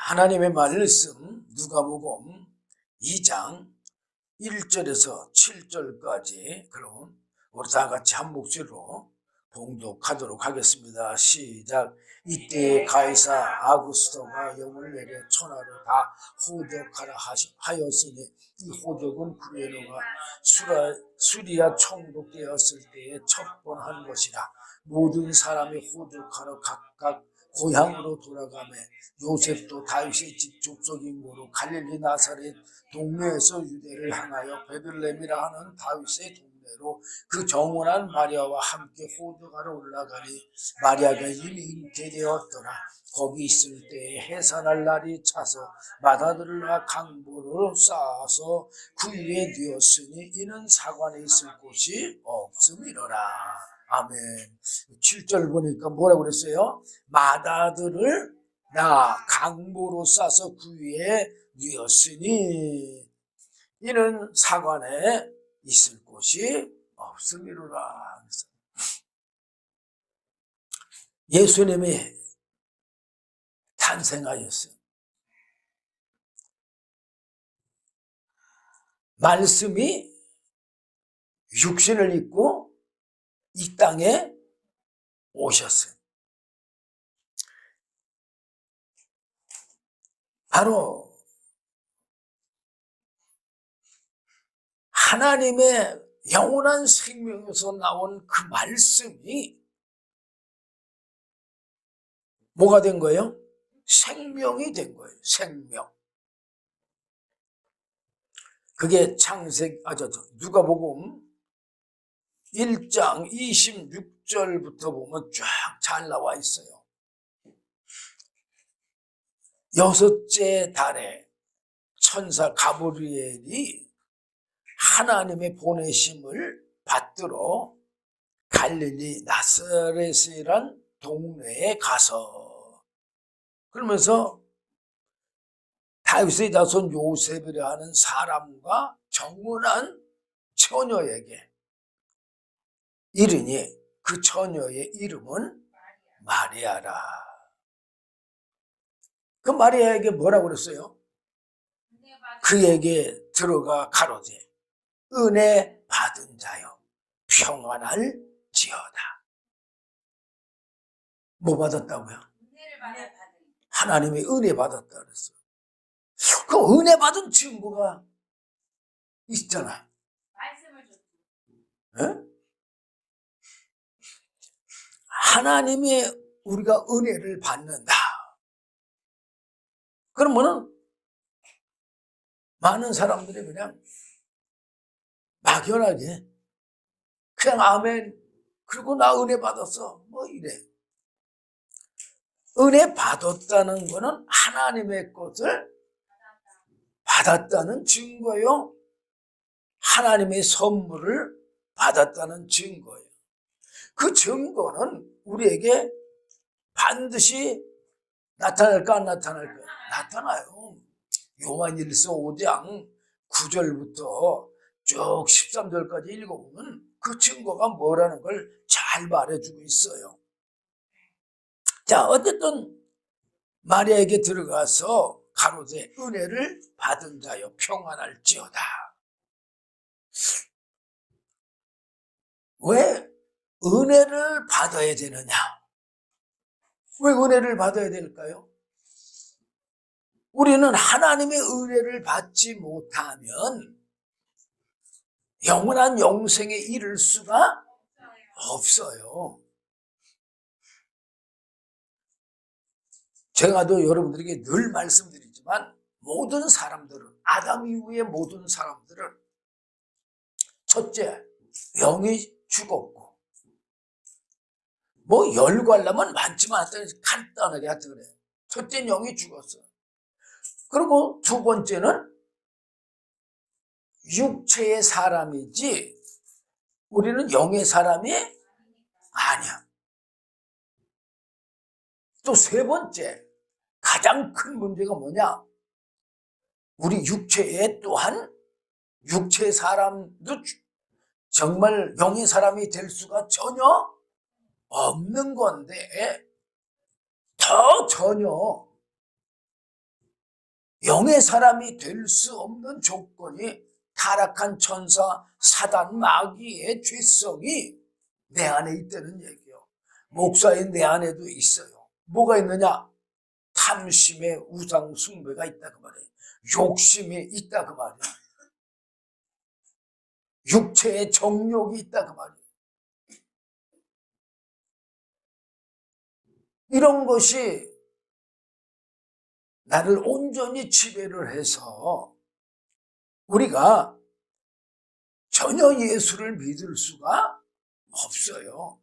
하나님의 말씀 누가복음 2장 1절에서 7절까지 그럼 우리 다 같이 한 목소리로 봉독하도록 하겠습니다. 시작. 이때 가이사 아구스토가 영을 내려 천하로 다 호적하라 하였으니 이 호적은 구레노가 수리아 총독되었을 때에 첫 번 한 것이라. 모든 사람이 호적하러 각각 고향으로 돌아가며 요셉도 다윗의 집 족속인 고로 갈릴리 나사렛 동네에서 유대를 향하여 베들레헴이라 하는 다윗의 동네로 그 정원한 마리아와 함께 호적하러 올라가니 마리아가 이미 잉태되었더라. 거기 있을 때에 해산할 날이 차서 맏아들을 강보로 쌓아서 그 위에 뉘었으니 이는 사관에 있을 곳이 없음이로라. 아멘. 7절 보니까 뭐라고 그랬어요? 맏아들을 강보로 싸서 그 위에 뉘었으니 이는 사관에 있을 곳이 없음이로라. 예수님이 탄생하였어요. 말씀이 육신을 입고 이 땅에 오셨어요. 바로 하나님의 영원한 생명에서 나온 그 말씀이 뭐가 된 거예요? 생명이 된 거예요. 생명. 그게 누가복음 1장 26절부터 보면 쫙 잘 나와 있어요. 여섯째 달에 천사 가브리엘이 하나님의 보내심을 받들어 갈릴리 나사렛이란 동네에 가서 그러면서 다윗의 자손 요셉이라 하는 사람과 정혼한 처녀에게 이르니 그 처녀의 이름은 마리아라. 그 마리아에게 뭐라고 그랬어요? 그에게 들어가 가로되 은혜 받은 자여 평안할지어다. 뭐 받았다고요? 하나님의 은혜 받았다 그랬어요. 그 은혜 받은 증거가 있잖아요. 네? 하나님이 우리가 은혜를 받는다. 그러면은 많은 사람들이 그냥 막연하게 그냥 아멘 그리고 나 은혜 받았어 뭐 이래. 은혜 받았다는 거는 하나님의 것을 받았다는 증거요. 하나님의 선물을 받았다는 증거예요. 그 증거는 우리에게 반드시 나타날까 안 나타날까? 나타나요. 요한일서 5장 9절부터 쭉 13절까지 읽어보면 그 증거가 뭐라는 걸 잘 말해주고 있어요. 자, 어쨌든 마리아에게 들어가서 가로되 은혜를 받은 자여 평안할지어다. 왜 은혜를 받아야 되느냐? 왜 은혜를 받아야 될까요? 우리는 하나님의 은혜를 받지 못하면 영원한 영생에 이를 수가 없어요. 제가도 여러분들에게 늘 말씀드리지만 모든 사람들은 아담 이후의 모든 사람들은 첫째 영이 죽었고 뭐 열과하려면 많지만 간단하게 하여튼 그래요. 첫째 영이 죽었어요. 그리고 두 번째는 육체의 사람이지 우리는 영의 사람이 아니야. 또 세 번째 가장 큰 문제가 뭐냐? 우리 육체에 또한 육체의 사람도 정말 영의 사람이 될 수가 전혀 없는 건데 더 전혀 영의 사람이 될 수 없는 조건이 타락한 천사 사단 마귀의 죄성이 내 안에 있다는 얘기예요. 목사인 내 안에도 있어요. 뭐가 있느냐? 탐심의 우상 숭배가 있다 그 말이에요. 욕심이 있다 그 말이에요. 육체의 정욕이 있다 그 말이에요. 이런 것이 나를 온전히 지배를 해서 우리가 전혀 예수를 믿을 수가 없어요.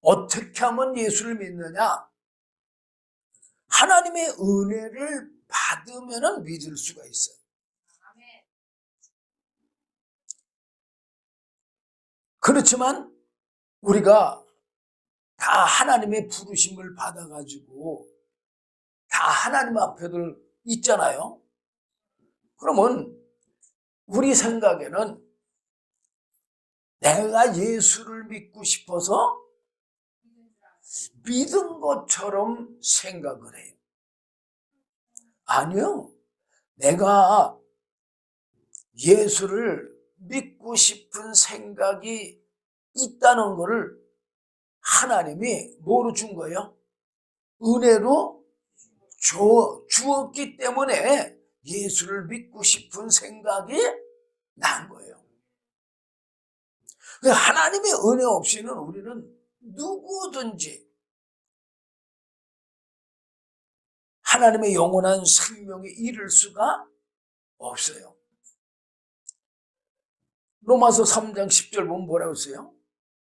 어떻게 하면 예수를 믿느냐? 하나님의 은혜를 받으면 믿을 수가 있어요. 그렇지만 우리가 다 하나님의 부르심을 받아가지고 다 하나님 앞에들 있잖아요. 그러면 우리 생각에는 내가 예수를 믿고 싶어서 믿은 것처럼 생각을 해요. 아니요. 내가 예수를 믿고 싶은 생각이 있다는 것을 하나님이 뭐로 준 거예요? 은혜로 주었기 때문에 예수를 믿고 싶은 생각이 난 거예요. 하나님의 은혜 없이는 우리는 누구든지 하나님의 영원한 생명에 이를 수가 없어요. 로마서 3장 10절 보면 뭐라고 써요?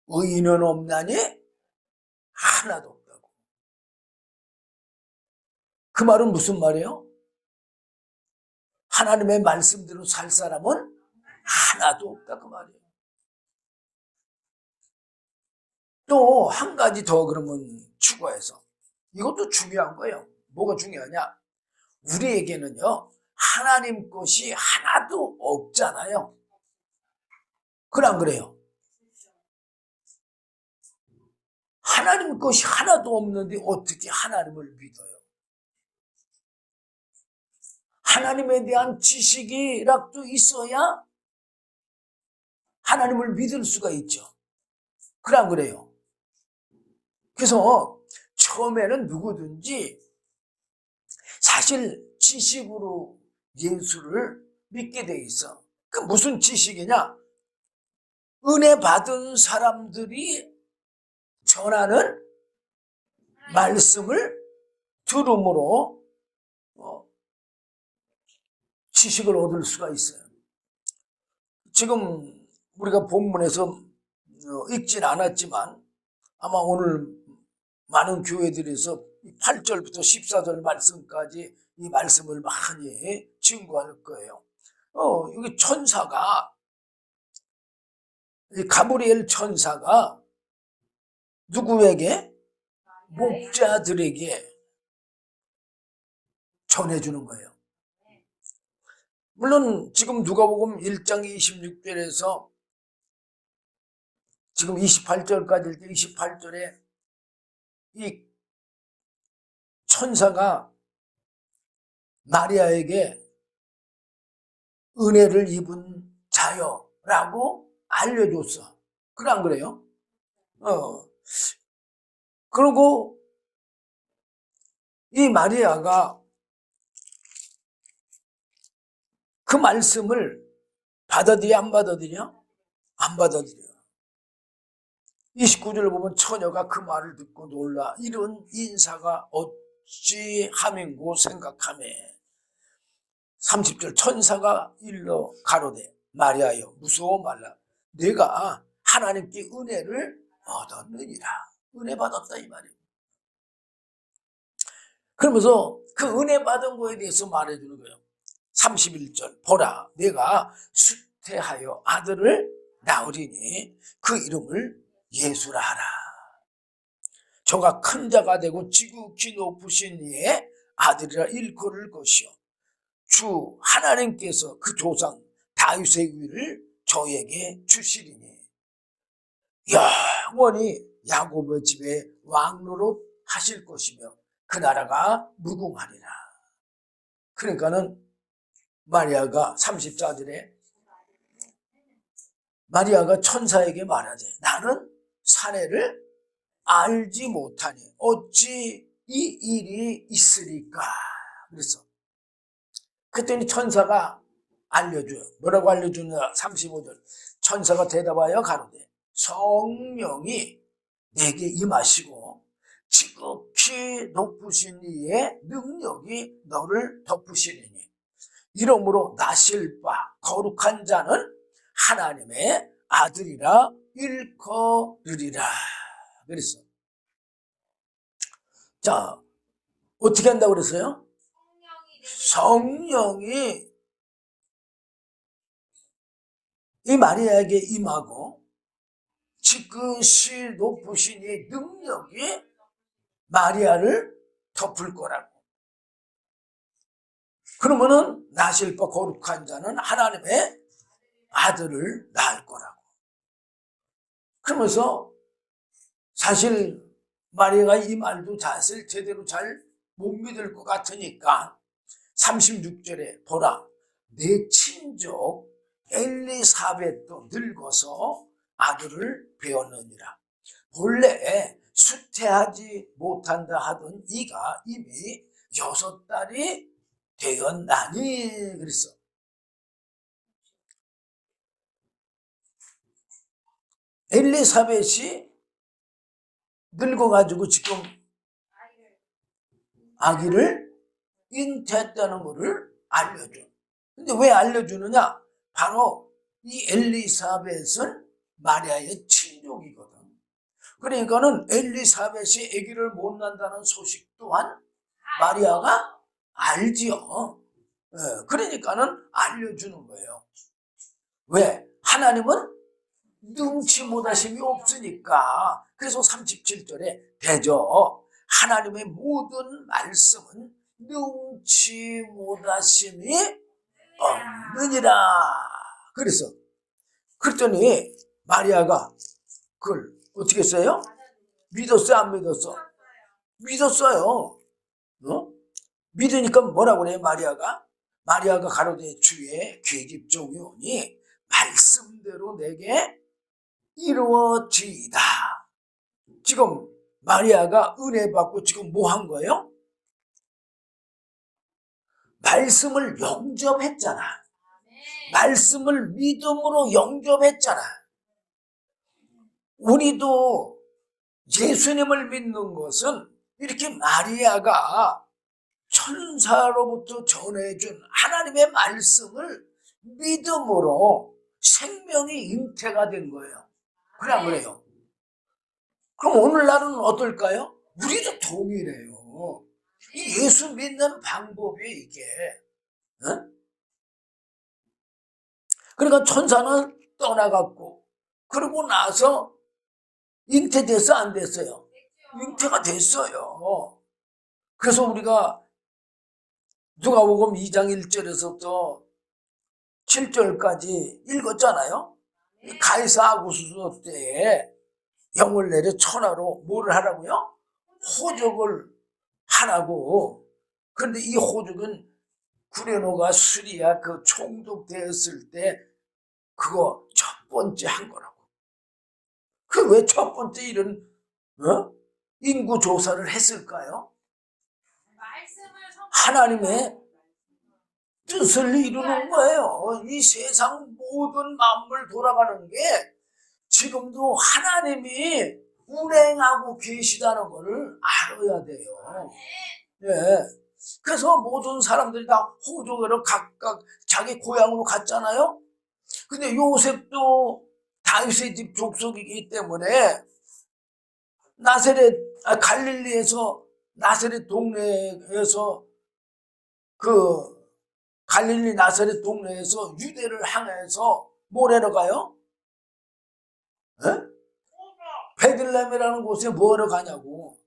의인은 없나니 하나도 없다고. 그 말은 무슨 말이에요? 하나님의 말씀대로 살 사람은 하나도 없다 그 말이에요. 또 한 가지 더 그러면 추가해서 이것도 중요한 거예요. 뭐가 중요하냐? 우리에게는요 하나님 것이 하나도 없잖아요. 그래 안 그래요? 하나님 것이 하나도 없는데 어떻게 하나님을 믿어요? 하나님에 대한 지식이라도 있어야 하나님을 믿을 수가 있죠. 그래 안 그래요? 그래서 처음에는 누구든지 사실 지식으로 예수를 믿게 돼 있어. 그 무슨 지식이냐? 은혜 받은 사람들이 전하는 말씀을 들음으로 지식을 얻을 수가 있어요. 지금 우리가 본문에서 읽진 않았지만 아마 오늘 많은 교회들에서 8절부터 14절 말씀까지 이 말씀을 많이 증거할 거예요. 여기 천사가, 가브리엘 천사가 누구에게? 목자들에게 전해주는 거예요. 물론 지금 누가복음 1장 26절에서 지금 28절까지 28절에 이 천사가 마리아에게 은혜를 입은 자여라고 알려줬어. 그래 안 그래요? 그리고 이 마리아가 그 말씀을 받아들여 안 받아들여? 안 받아들여. 29절을 보면 처녀가 그 말을 듣고 놀라 이런 인사가 어찌 함인고 생각하며 30절 천사가 일러 가로되 마리아여 무서워 말라 내가 하나님께 은혜를 얻었느니라. 은혜 받았다 이 말이에요. 그러면서 그 은혜 받은 거에 대해서 말해주는 거예요. 31절 보라 내가 수태하여 아들을 낳으리니 그 이름을 예수라 하라. 저가 큰 자가 되고 지극히 높으신 이의 아들이라 일컬을 것이요 주 하나님께서 그 조상 다윗의 위를 저에게 주시리니 영원히 야곱의 집에 왕노릇 하실 것이며 그 나라가 무궁하리라. 그러니까는 마리아가 34절에 마리아가 천사에게 말하되 나는 사내를 알지 못하니 어찌 이 일이 있으리까. 그랬어. 그랬더니 천사가 알려줘요. 뭐라고 알려주냐. 35절 천사가 대답하여 가로되 성령이 내게 임하시고 지극히 높으신 이의 능력이 너를 덮으시리니 이러므로 나실 바 거룩한 자는 하나님의 아들이라 일컬으리라. 그랬어. 자, 어떻게 한다고 그랬어요? 성령이 이 마리아에게 임하고 지극히 높으신 이 능력이 마리아를 덮을 거라고. 그러면은 나실 바 거룩한 자는 하나님의 아들을 낳을 거라고. 그러면서 사실 마리아가 이 말도 사실 제대로 잘 못 믿을 것 같으니까 36절에 보라 내 친족 엘리사벳도 늙어서 아들을 배웠느니라. 본래 수태하지 못한다 하던 이가 이미 6달이 되었나니 그랬어. 엘리사벳이 늙어가지고 지금 아기를 잉태했다는 것을 알려줘. 근데 왜 알려주느냐? 바로 이 엘리사벳은 마리아의 친족이거든. 그러니까는 엘리사벳이 아기를 못 낳는다는 소식 또한 마리아가 알지요. 그러니까는 알려주는 거예요. 왜? 하나님은 능치 못하심이 없으니까. 그래서 37절에 대저 하나님의 모든 말씀은 능치 못하심이 없느니라. 그랬더니 마리아가 그걸 어떻게 했어요? 믿었어요? 안 믿었어? 믿었어요. 믿으니까 뭐라고 그래요? 마리아가 가로되 주의 계집종이 오니 말씀대로 내게 이루어지이다. 지금 마리아가 은혜 받고 지금 뭐 한 거예요? 말씀을 영접했잖아. 말씀을 믿음으로 영접했잖아. 우리도 예수님을 믿는 것은 이렇게 마리아가 천사로부터 전해준 하나님의 말씀을 믿음으로 생명이 잉태가 된 거예요. 그래 안 그래요? 그럼 오늘날은 어떨까요? 우리도 동일해요. 이 예수 믿는 방법이 이게. 그러니까 천사는 떠나갔고 그러고 나서 잉태됐어 안 됐어요? 잉태가 됐어요. 그래서 우리가 누가복음 2장 1절에서부터 7절까지 읽었잖아요. 가이사 아구스도 때에 영을 내려 천하로 뭐를 하라고요? 호적을 하라고. 그런데 이 호적은 구레노가 수리아 그 총독되었을 때 그거 첫 번째 한 거라고. 그 왜 첫 번째 이런 인구 조사를 했을까요? 하나님의 뜻을 이루는 거예요. 이 세상 모든 만물 돌아가는 게 지금도 하나님이 운행하고 계시다는 것을 알아야 돼요. 예. 그래서 모든 사람들이 다 호적으로 각각 자기 고향으로 갔잖아요. 근데 요셉도 다윗의 집 족속이기 때문에 갈릴리에서 나사렛 동네에서 그 갈릴리 나사렛 동네에서 유대를 향해서 뭐하러 가요? 베들레헴이라는 곳에 뭐하러 가냐고.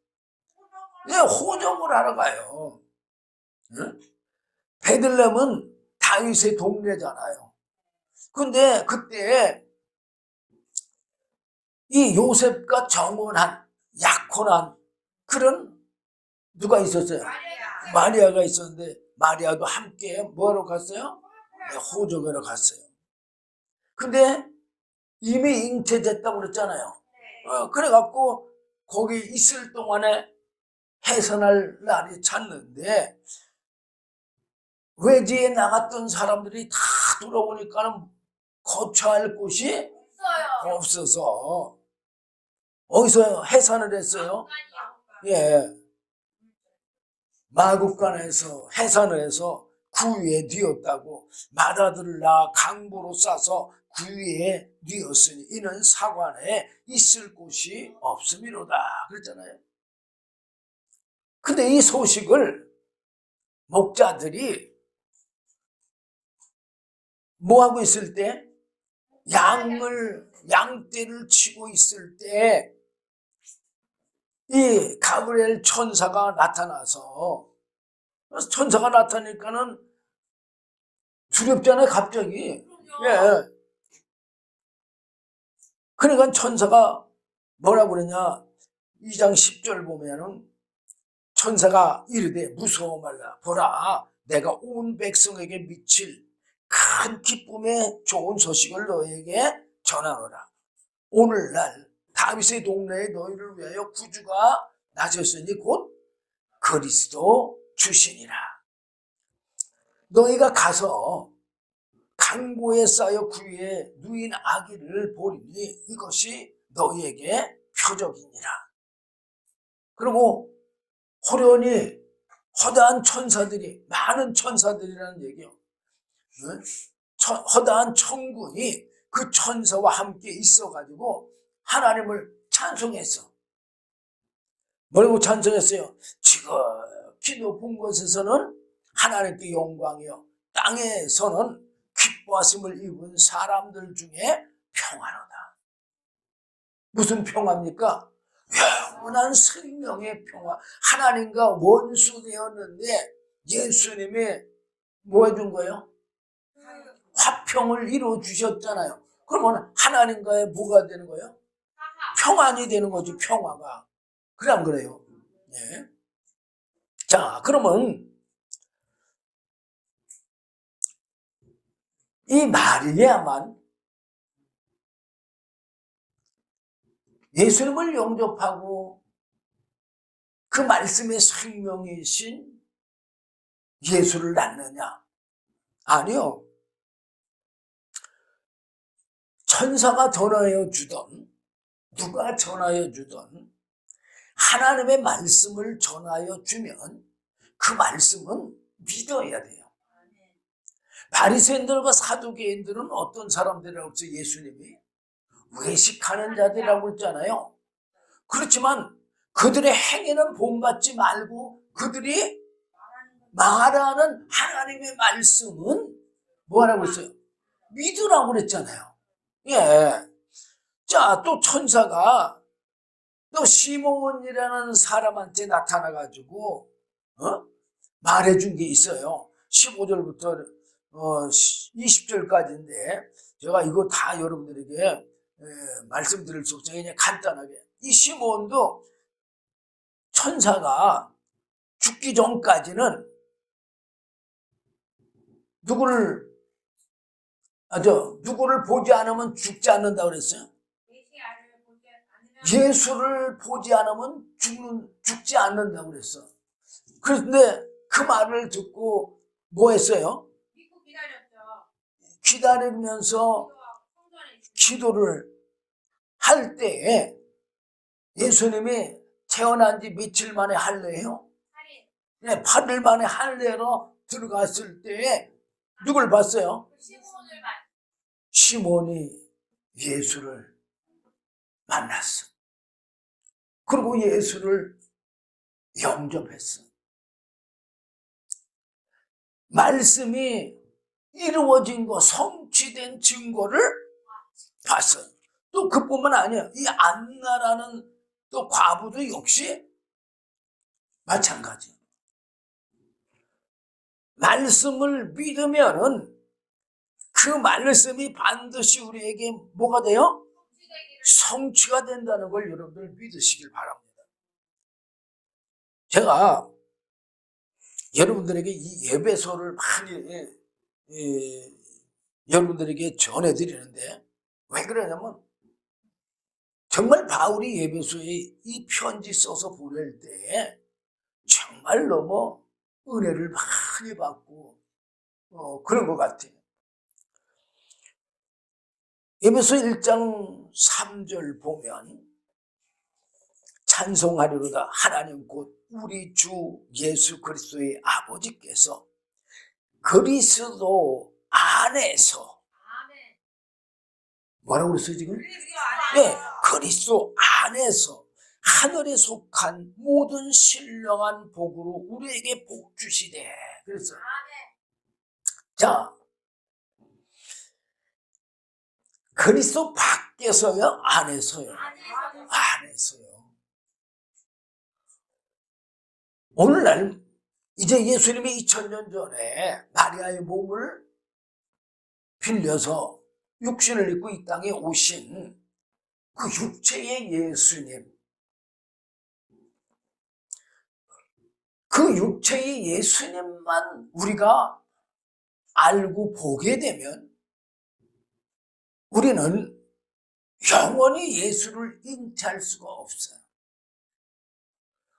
호적을 하러 가요. 베들레헴은 다윗의 동네잖아요. 근데 그때 이 요셉과 정혼한 약혼한 그런 누가 있었어요? 마리아가 있었는데 마리아도 함께 뭐하러 갔어요? 네, 호적하러 갔어요. 근데 이미 잉태됐다고 그랬잖아요. 그래갖고 거기 있을 동안에 해산할 날이 찼는데 외지에 나갔던 사람들이 다 돌아오니까는 거처할 곳이 없어서 어디서 해산을 했어요? 예, 마국간에서 해산을 해서 그 위에 뉘었다고. 맏아들을 낳아 강보로 싸서 그 위에 뉘었으니 이는 사관에 있을 곳이 없음이로다 그랬잖아요. 근데 이 소식을 목자들이 뭐하고 있을 때? 양떼를 치고 있을 때 이 가브리엘 천사가 나타나서, 천사가 나타나니까는 두렵잖아요, 갑자기. 예. 그러니까 천사가 뭐라고 그러냐? 2장 10절 보면은 천사가 이르되 무서워 말라. 보라, 내가 온 백성에게 미칠 큰 기쁨의 좋은 소식을 너에게 전하노라. 오늘날 다윗의 동네에 너희를 위하여 구주가 나셨으니 곧 그리스도 주시니라. 너희가 가서 강보에 쌓여 그 위에 누인 아기를 보리니 이것이 너희에게 표적이니라. 그리고 호련히 허다한 천사들이, 많은 천사들이라는 얘기요. 허다한 천군이 그 천사와 함께 있어가지고 하나님을 찬송했어. 뭐라고 찬송했어요? 지극히 높은 곳에서는 하나님께 영광이요, 땅에서는 기뻐하심을 입은 사람들 중에 평화로다. 무슨 평화입니까? 영원한 생명의 평화. 하나님과 원수 되었는데 예수님이 뭐 해준 거예요? 화평을 이루어 주셨잖아요. 그러면 하나님과의 뭐가 되는 거예요? 평안이 되는 거지, 평화가. 그래 안 그래요? 네. 자, 그러면 이 마리아만 예수님을 영접하고 그 말씀의 생명이신 예수를 낳느냐? 아니요. 천사가 전하여 주던, 누가 전하여 주던 하나님의 말씀을 전하여 주면 그 말씀은 믿어야 돼요. 바리새인들과 사두개인들은 어떤 사람들이라고 했죠? 예수님이 외식하는 자들이라고 했잖아요. 그렇지만 그들의 행위는 본받지 말고 그들이 말하는 하나님의 말씀은 뭐라고 했어요? 믿으라고 그랬잖아요. 예. 자, 또 천사가 또 시몬이라는 사람한테 나타나가지고 말해준 게 있어요. 15절부터 20절까지인데 제가 이거 다 여러분들에게 말씀드릴 수 없어요. 그냥 간단하게. 이 시몬도 천사가 죽기 전까지는 누구를 보지 않으면 죽지 않는다고 그랬어요. 예수를 보지 않으면 죽지 않는다고 그랬어. 그런데 그 말을 듣고 뭐 했어요? 믿고 기다렸죠. 기다리면서 기도를 할 때에 예수님이 태어난 지 며칠 만에 할례예요? 8일. 8일 만에 할례로 들어갔을 때에 누굴 봤어요? 시몬이 예수를 만났어. 그리고 예수를 영접했어. 말씀이 이루어진 거, 성취된 증거를 봤어. 또 그뿐만 아니야. 이 안나라는 또 과부도 역시 마찬가지. 말씀을 믿으면은 그 말씀이 반드시 우리에게 뭐가 돼요? 성취가 된다는 걸 여러분들 믿으시길 바랍니다. 제가 여러분들에게 이 예배소를 많이 여러분들에게 전해드리는데, 왜 그러냐면 정말 바울이 예배소에 이 편지 써서 보낼 때 정말 너무 은혜를 많이 받고 그런 것 같아요. 에베소 1장 3절 보면 찬송하리로다 하나님 곧 우리 주 예수 그리스도의 아버지께서 그리스도 안에서, 뭐라고 그랬어요 지금? 네, 그리스도 안에서 하늘에 속한 모든 신령한 복으로 우리에게 복 주시되. 그래서 자, 그리스도 밖에서요, 안에서요? 안에서요. 오늘날 이제 예수님이 2000년 전에 마리아의 몸을 빌려서 육신을 입고 이 땅에 오신 그 육체의 예수님, 그 육체의 예수님만 우리가 알고 보게 되면 우리는 영원히 예수를 잉태할 수가 없어요.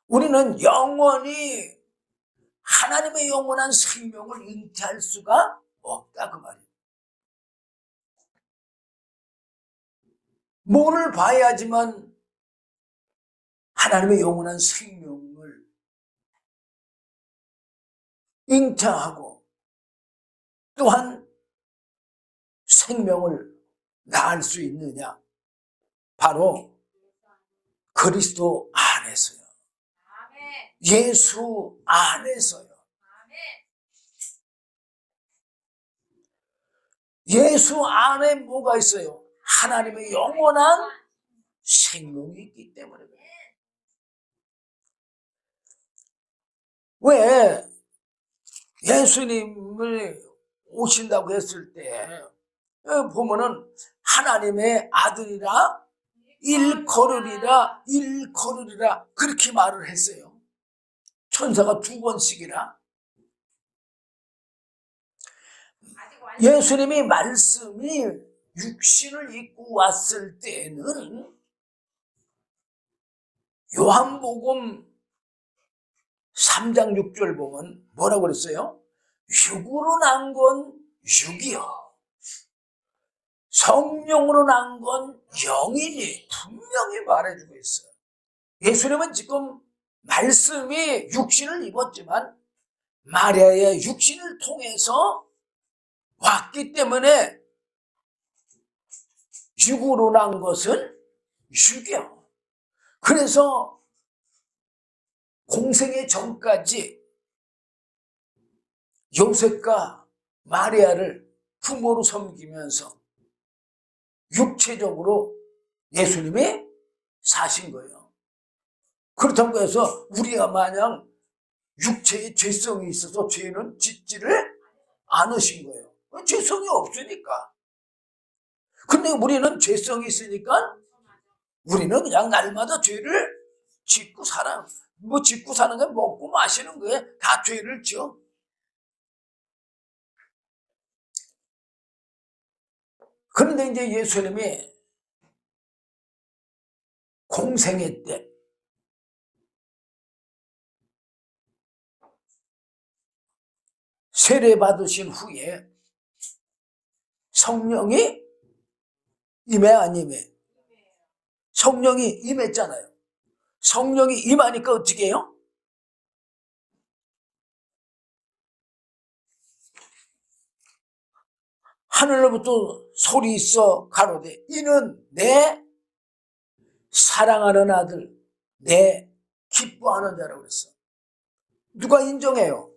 우리는 영원히 하나님의 영원한 생명을 잉태할 수가 없다 그 말이에요. 뭐를 봐야지만 하나님의 영원한 생명을 잉태하고 또한 생명을 낳을 수 있느냐? 바로 그리스도 안에서요. 예수 안에서요. 예수 안에 뭐가 있어요? 하나님의 영원한 생명이 있기 때문에. 왜 예수님을 오신다고 했을 때 보면은 하나님의 아들이라 일컬으리라 그렇게 말을 했어요. 천사가 2번씩이나. 예수님이 말씀이 육신을 입고 왔을 때는 요한복음 3장 6절 보면 뭐라고 그랬어요? 육으로 난 건 육이요, 성령으로 난 건 영이니 분명히 말해주고 있어요. 예수님은 지금 말씀이 육신을 입었지만 마리아의 육신을 통해서 왔기 때문에 육으로 난 것은 육이요. 그래서 공생의 전까지 요셉과 마리아를 부모로 섬기면서 육체적으로 예수님이 사신 거예요. 그렇다고 해서 우리가 마냥 육체에 죄성이 있어서 죄는 짓지를 않으신 거예요. 죄성이 없으니까. 근데 우리는 죄성이 있으니까 우리는 그냥 날마다 죄를 짓고 살아. 뭐 짓고 사는 게 먹고 마시는 거에 다 죄를 져. 그런데 이제 예수님이 공생애 때 세례 받으신 후에 성령이 임해 안 임해? 성령이 임했잖아요. 성령이 임하니까 어떻게 해요? 하늘로부터 소리 있어 가로되 이는 내 사랑하는 아들, 내 기뻐하는 자라고 그랬어. 누가 인정해요?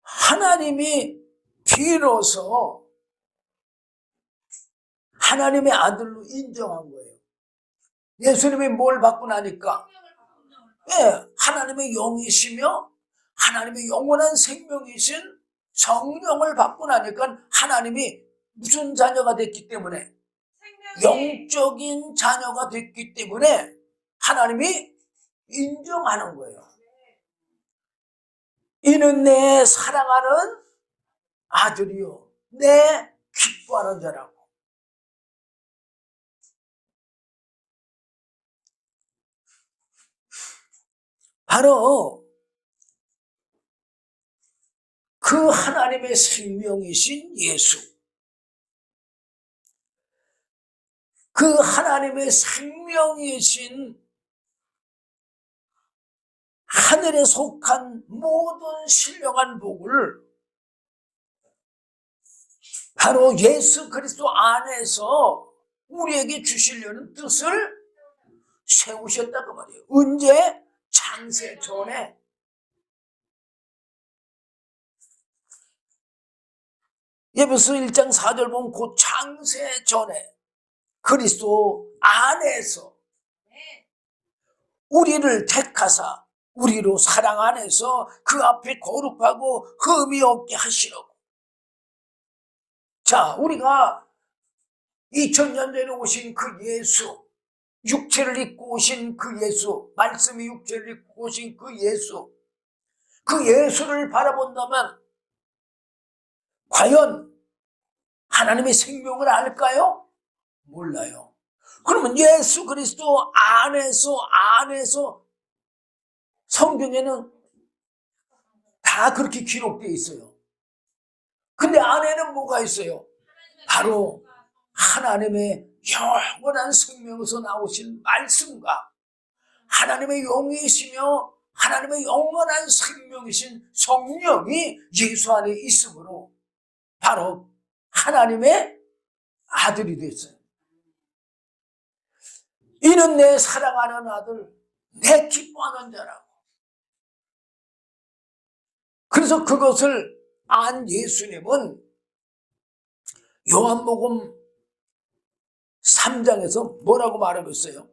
하나님이 비로소 하나님의 아들로 인정한 거예요. 예수님이 뭘 받고 나니까? 예, 하나님의 영이시며 하나님의 영원한 생명이신 성령을 받고 나니까 하나님이 무슨 자녀가 됐기 때문에? 영적인 자녀가 됐기 때문에 하나님이 인정하는 거예요. 이는 내 사랑하는 아들이요 내 기뻐하는 자라고. 바로 그 하나님의 생명이신 예수, 그 하나님의 생명이신 하늘에 속한 모든 신령한 복을 바로 예수 그리스도 안에서 우리에게 주시려는 뜻을 세우셨다고 말이에요. 언제? 창세 전에. 에베소 1장 4절 보면 그 창세 전에 그리스도 안에서 우리를 택하사 우리로 사랑 안에서 그 앞에 거룩하고 흠이 없게 하시려고. 자, 우리가 2000년 전에 오신 그 예수, 육체를 입고 오신 그 예수, 말씀이 육체를 입고 오신 그 예수, 그 예수를 바라본다면 과연 하나님의 생명을 알까요? 몰라요. 그러면 예수 그리스도 안에서 성경에는 다 그렇게 기록되어 있어요. 근데 안에는 뭐가 있어요? 바로 하나님의 영원한 생명에서 나오신 말씀과 하나님의 영이시며 하나님의 영원한 생명이신 성령이 예수 안에 있으므로 바로 하나님의 아들이 됐어요. 이는 내 사랑하는 아들, 내 기뻐하는 자라고. 그래서 그것을 안 예수님은 요한복음 3장에서 뭐라고 말하고 있어요?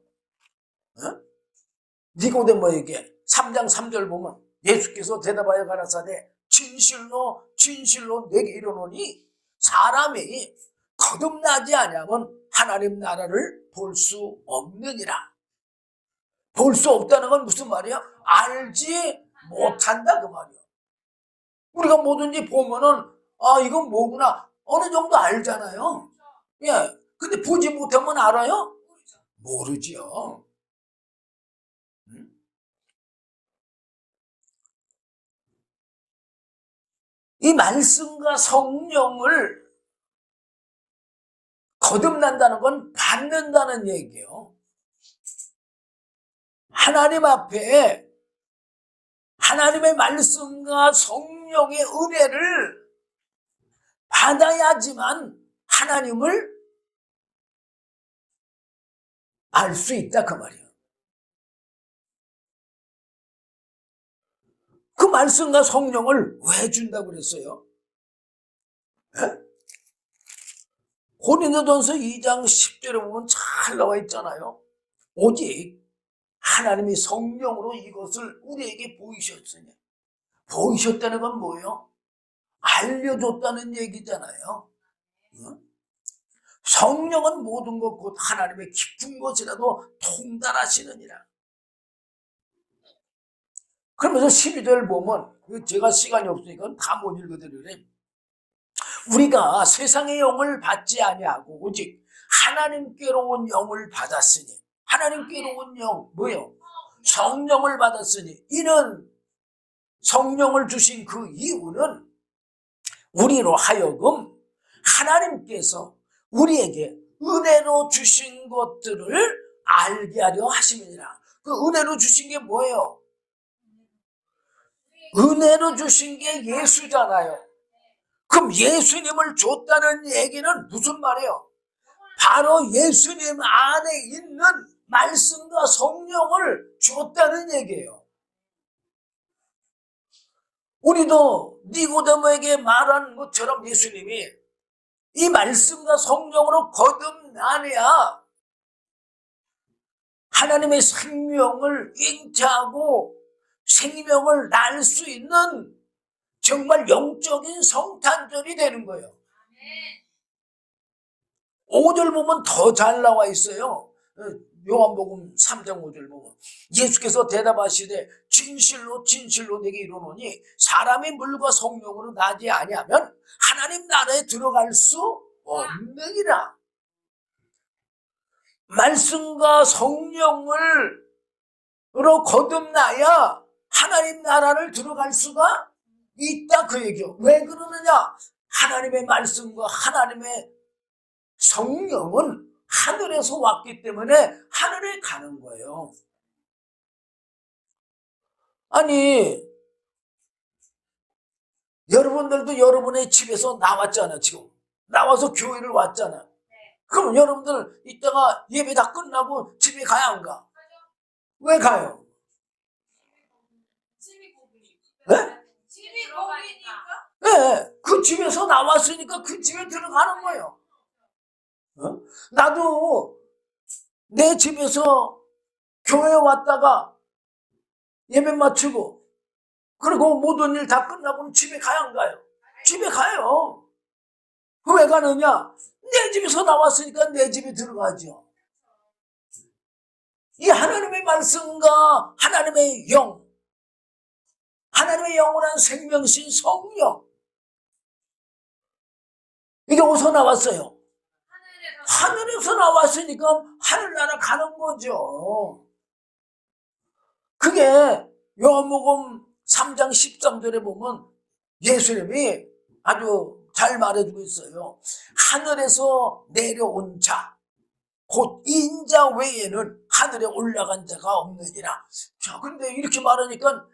니고데모에게 3장 3절 보면 예수께서 대답하여 가라사대 진실로 진실로 내게 이르노니 사람이 거듭나지 아니하면 하나님 나라를 볼 수 없느니라. 볼 수 없다는 건 무슨 말이야? 알지 못한다 그 말이야. 우리가 뭐든지 보면은 이건 뭐구나 어느 정도 알잖아요. 예. 근데 보지 못하면 알아요? 모르지요. 이 말씀과 성령을 거듭난다는 건 받는다는 얘기예요. 하나님 앞에 하나님의 말씀과 성령의 은혜를 받아야지만 하나님을 알 수 있다 그 말이에요. 그 말씀과 성령을 왜 준다고 그랬어요? 고린도전서 2장 10절에 보면 잘 나와 있잖아요. 오직 하나님이 성령으로 이것을 우리에게 보이셨으니. 보이셨다는 건 뭐예요? 알려줬다는 얘기잖아요. 성령은 모든 것 곧 하나님의 깊은 것이라도 통달하시느니라. 그러면서 12절 보면 제가 시간이 없으니까 다 못 읽어드리래. 우리가 세상의 영을 받지 아니하고 오직 하나님께로 온 영을 받았으니. 하나님께로 온 영 뭐예요? 성령을 받았으니. 이는 성령을 주신 그 이유는 우리로 하여금 하나님께서 우리에게 은혜로 주신 것들을 알게 하려 하심이니라. 그 은혜로 주신 게 뭐예요? 은혜로 주신 게 예수잖아요. 그럼 예수님을 줬다는 얘기는 무슨 말이에요? 바로 예수님 안에 있는 말씀과 성령을 줬다는 얘기예요. 우리도 니고데모에게 말한 것처럼 예수님이 이 말씀과 성령으로 거듭나야 하나님의 생명을 잉태하고 생명을 날 수 있는 정말 영적인 성탄절이 되는 거예요. 5절 보면 더 잘 나와 있어요. 요한복음 3장 5절 보면 예수께서 대답하시되 진실로 진실로 내게 이르노니 사람이 물과 성령으로 나지 아니하면 하나님 나라에 들어갈 수 없느니라. 말씀과 성령으로 거듭나야 하나님 나라를 들어갈 수가 있다, 그 얘기요. 왜 그러느냐? 하나님의 말씀과 하나님의 성령은 하늘에서 왔기 때문에 하늘에 가는 거예요. 아니, 여러분들도 여러분의 집에서 나왔잖아, 지금. 나와서 교회를 왔잖아. 그럼 여러분들 이따가 예배 다 끝나고 집에 가야 안 가? 왜 가요? 네? 집이 거기니까. 네, 그 집에서 나왔으니까 그 집에 들어가는 거예요. 어? 나도 내 집에서 교회 왔다가 예배 마치고 그리고 모든 일 다 끝나고는 집에 가야 안 가요? 집에 가요. 왜 가느냐? 내 집에서 나왔으니까 내 집에 들어가죠. 이 하나님의 말씀과 하나님의 영, 하나님의 영원한 생명신 성령, 이게 어디서 나왔어요? 하늘에서 나왔으니까 하늘나라 가는 거죠. 그게 요한복음 3장 13절에 보면 예수님이 아주 잘 말해주고 있어요. 하늘에서 내려온 자, 곧 인자 외에는 하늘에 올라간 자가 없느니라. 자, 근데 이렇게 말하니까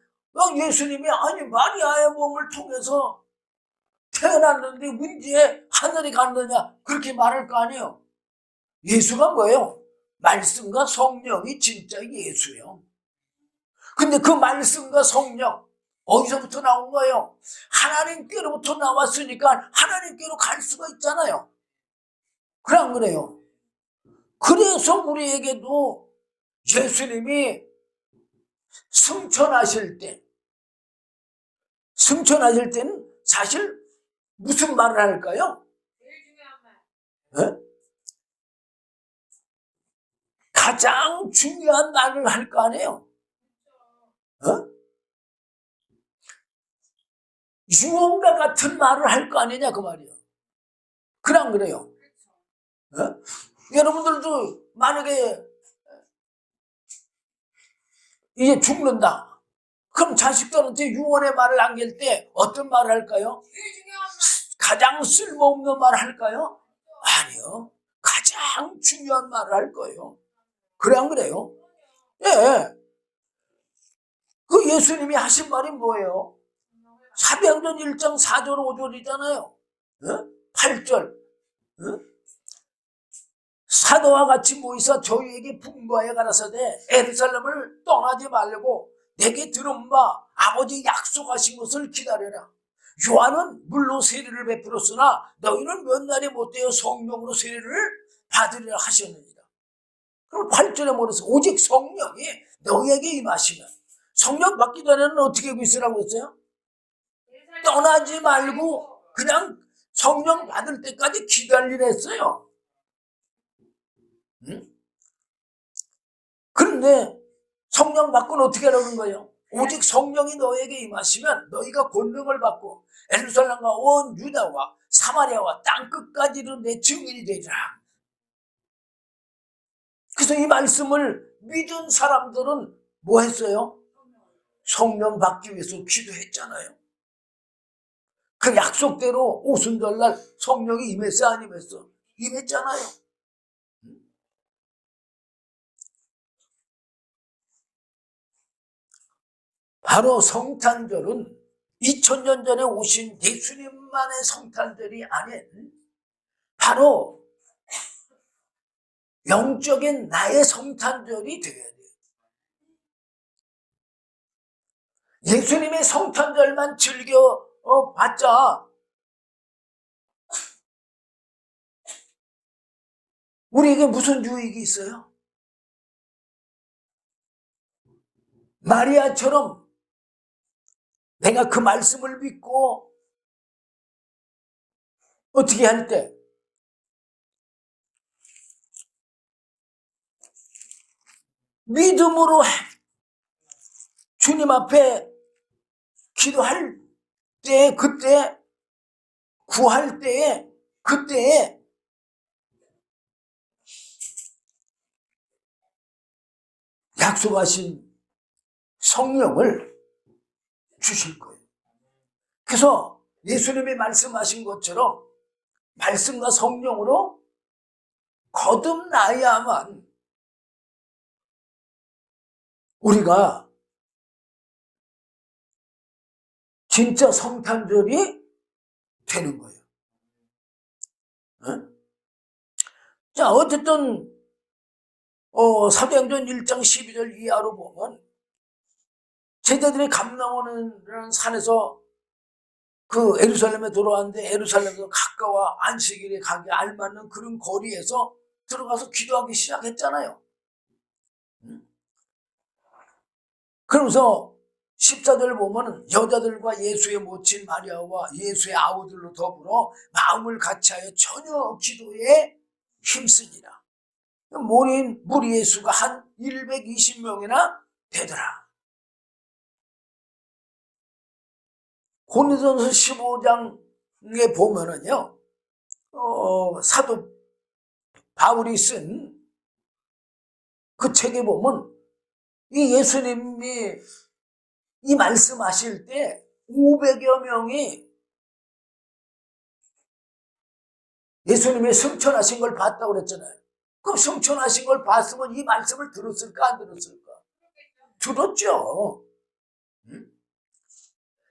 예수님이 아니 마리아의 몸을 통해서 태어났는데 문제 하늘에 갔느냐 그렇게 말할 거 아니에요. 예수가 뭐예요? 말씀과 성령이 진짜 예수예요. 근데 그 말씀과 성령 어디서부터 나온 거예요? 하나님께로부터 나왔으니까 하나님께로 갈 수가 있잖아요. 그래 안 그래요? 그래서 우리에게도 예수님이 승천하실 때는 사실 무슨 말을 할까요? 제일 중요한 말. 네? 가장 중요한 말을 할 거 아니에요? 어? 유언과 같은 말을 할 거 아니냐 그 말이에요. 그래 안 그래요? 어? 여러분들도 만약에 이제 죽는다. 그럼 자식들한테 유언의 말을 남길 때 어떤 말을 할까요? 제일 중요한 말. 가장 쓸모없는 말을 할까요? 아니요. 가장 중요한 말을 할 거예요. 그래 안 그래요? 예. 그 예수님이 하신 말이 뭐예요? 사도행전 1장 4절 5절이잖아요. 어? 8절. 어? 사도와 같이 모이사 저희에게 분부하여 가라사대 예루살렘을 떠나지 말고 내게 들은 바 아버지 약속하신 것을 기다려라. 요한은 물로 세례를 베풀었으나 너희는 몇 날이 못되어 성령으로 세례를 받으리라 하셨느니라. 그럼 8절에 뭐랬어? 오직 성령이 너희에게 임하시면. 성령 받기 전에는 어떻게 하고 있으라고 했어요? 떠나지 말고 그냥 성령 받을 때까지 기다리라 했어요. 응? 그런데 성령 받고는 어떻게 하라는 거예요? 오직 성령이 너에게 임하시면 너희가 권능을 받고 예루살렘과 온 유다와 사마리아와 땅끝까지는 내 증인이 되리라. 그래서 이 말씀을 믿은 사람들은 뭐 했어요? 성령 받기 위해서 기도했잖아요. 그 약속대로 오순절날 성령이 임했어 안 임했어? 임했잖아요. 바로 성탄절은 2000년 전에 오신 예수님만의 성탄절이 아닌 바로 영적인 나의 성탄절이 되어야 돼요. 예수님의 성탄절만 즐겨 봤자 우리에게 무슨 유익이 있어요? 마리아처럼 내가 그 말씀을 믿고 어떻게 할 때 믿음으로 주님 앞에 기도할 때, 그때, 구할 때에, 그때에 약속하신 성령을 주실 거예요. 그래서 예수님이 말씀하신 것처럼 말씀과 성령으로 거듭나야만 우리가 진짜 성탄절이 되는 거예요. 어? 자, 어쨌든 사도행전 1장 12절 이하로 보면 제자들이 감람원이라는 산에서 그 예루살렘에 돌아왔는데 에루살렘에서 가까워 안식일에 가기 알맞는 그런 거리에서 들어가서 기도하기 시작했잖아요. 그러면서 14절 보면 여자들과 예수의 모친 마리아와 예수의 아우들로 더불어 마음을 같이하여 전혀 기도에 힘쓰니라. 모인 무리의 수가 한 120명이나 되더라. 고린도전서 15장에 보면은요, 사도 바울이 쓴 그 책에 보면 이 예수님이 이 말씀하실 때 500여 명이 예수님의 승천하신 걸 봤다고 그랬잖아요. 그럼 승천하신 걸 봤으면 이 말씀을 들었을까 안 들었을까? 들었죠.